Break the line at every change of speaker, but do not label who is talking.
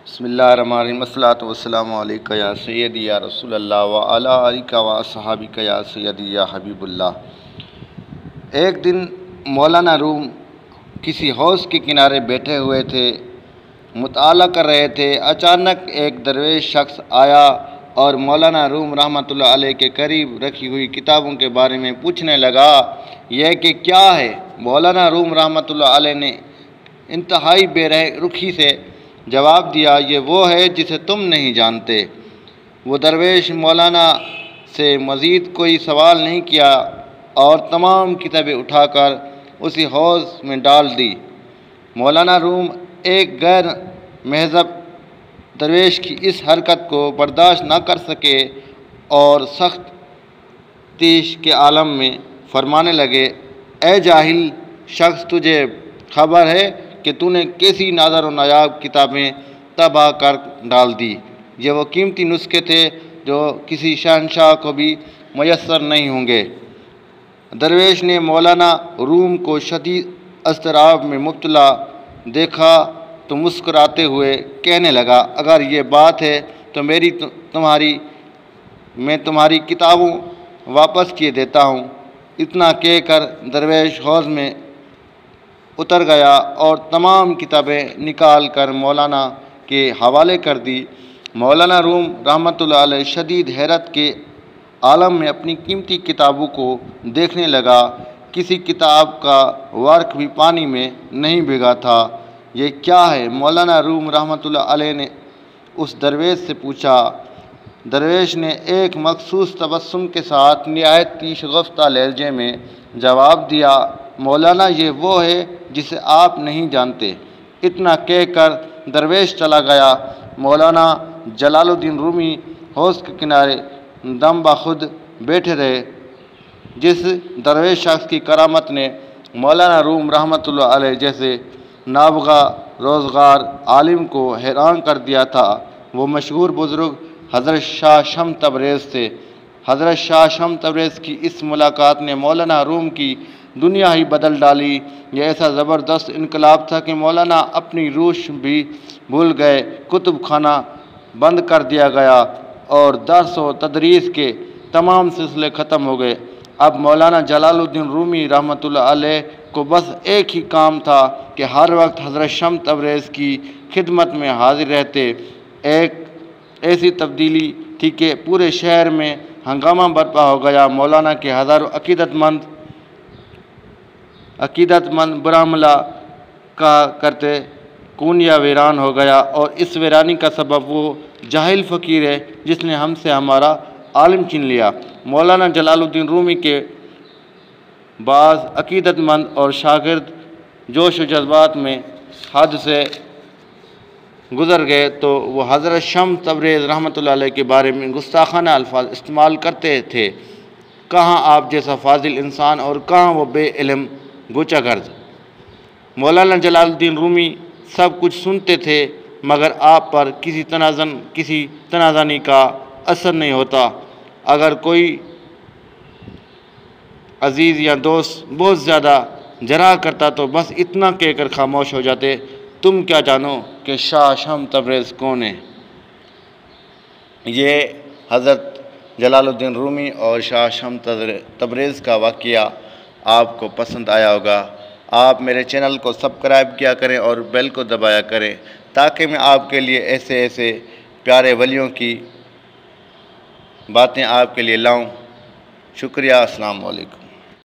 بسم اللہ الرحمن الرحیم الصلاۃ والسلام علیکہ یا سیدی یا رسول اللہ وعلی آلک و اصحابک یا سیدی یا حبیب اللہ۔ ایک دن مولانا روم کسی حوض کے کنارے بیٹھے ہوئے تھے، مطالعہ کر رہے تھے۔ اچانک ایک درویش شخص آیا اور مولانا روم رحمۃ اللہ علیہ کے قریب رکھی ہوئی کتابوں کے بارے میں پوچھنے لگا، یہ کہ کیا ہے؟ مولانا روم رحمۃ اللہ علیہ نے انتہائی بے رخی سے جواب دیا، یہ وہ ہے جسے تم نہیں جانتے۔ وہ درویش مولانا سے مزید کوئی سوال نہیں کیا اور تمام کتابیں اٹھا کر اسی حوض میں ڈال دی۔ مولانا روم ایک غیر مہذب درویش کی اس حرکت کو برداشت نہ کر سکے اور سخت تیش کے عالم میں فرمانے لگے، اے جاہل شخص، تجھے خبر ہے کہ تو نے کیسی نادر و نایاب کتابیں تباہ کر ڈال دی؟ یہ وہ قیمتی نسخے تھے جو کسی شہنشاہ کو بھی میسر نہیں ہوں گے۔ درویش نے مولانا روم کو شدید اضطراب میں مبتلا دیکھا تو مسکراتے ہوئے کہنے لگا، اگر یہ بات ہے تو میں تمہاری کتابوں واپس کیے دیتا ہوں۔ اتنا کہہ کر درویش حوض میں اتر گیا اور تمام کتابیں نکال کر مولانا کے حوالے کر دی۔ مولانا روم رحمۃ اللہ علیہ شدید حیرت کے عالم میں اپنی قیمتی کتابوں کو دیکھنے لگا۔ کسی کتاب کا ورق بھی پانی میں نہیں بھیگا تھا۔ یہ کیا ہے؟ مولانا روم رحمۃ اللہ علیہ نے اس درویش سے پوچھا۔ درویش نے ایک مخصوص تبسم کے ساتھ نہایت ہی شگفتہ لہجے میں جواب دیا، مولانا یہ وہ ہے جسے آپ نہیں جانتے۔ اتنا کہہ کر درویش چلا گیا۔ مولانا جلال الدین رومی حوض کے کنارے دم بخود بیٹھے رہے۔ جس درویش شخص کی کرامت نے مولانا روم رحمۃ اللہ علیہ جیسے نابغہ روزگار عالم کو حیران کر دیا تھا، وہ مشہور بزرگ حضرت شاہ شمس تبریز تھے۔ حضرت شاہ شمس تبریز کی اس ملاقات نے مولانا روم کی دنیا ہی بدل ڈالی۔ یہ ایسا زبردست انقلاب تھا کہ مولانا اپنی روش بھی بھول گئے۔ کتب خانہ بند کر دیا گیا اور درس و تدریس کے تمام سلسلے ختم ہو گئے۔ اب مولانا جلال الدین رومی رحمۃ اللہ علیہ کو بس ایک ہی کام تھا کہ ہر وقت حضرت شمس تبریز کی خدمت میں حاضر رہتے۔ ایک ایسی تبدیلی تھی کہ پورے شہر میں ہنگامہ برپا ہو گیا۔ مولانا کے ہزاروں عقیدت مند برہملا کہا کرتے کونیا ویران ہو گیا، اور اس ویرانی کا سبب وہ جاہل فقیر ہے جس نے ہم سے ہمارا عالم چھین لیا۔ مولانا جلال الدین رومی کے بعض عقیدت مند اور شاگرد جوش و جذبات میں حد سے گزر گئے تو وہ حضرت شمس تبریز رحمۃ اللہ علیہ کے بارے میں گستاخانہ الفاظ استعمال کرتے تھے۔ کہاں آپ جیسا فاضل انسان اور کہاں وہ بے علم گوچہ گرد۔ مولانا جلال الدین رومی سب کچھ سنتے تھے مگر آپ پر کسی تنازانی کا اثر نہیں ہوتا۔ اگر کوئی عزیز یا دوست بہت زیادہ جرح کرتا تو بس اتنا کہہ کر خاموش ہو جاتے، تم کیا جانو کہ شاہ شمس تبریز کون ہے؟ یہ حضرت جلال الدین رومی اور شاہ شمس تبریز کا واقعہ آپ کو پسند آیا ہوگا۔ آپ میرے چینل کو سبسکرائب کیا کریں اور بیل کو دبایا کریں تاکہ میں آپ کے لیے ایسے پیارے ولیوں کی باتیں آپ کے لیے لاؤں۔ شکریہ، السلام علیکم۔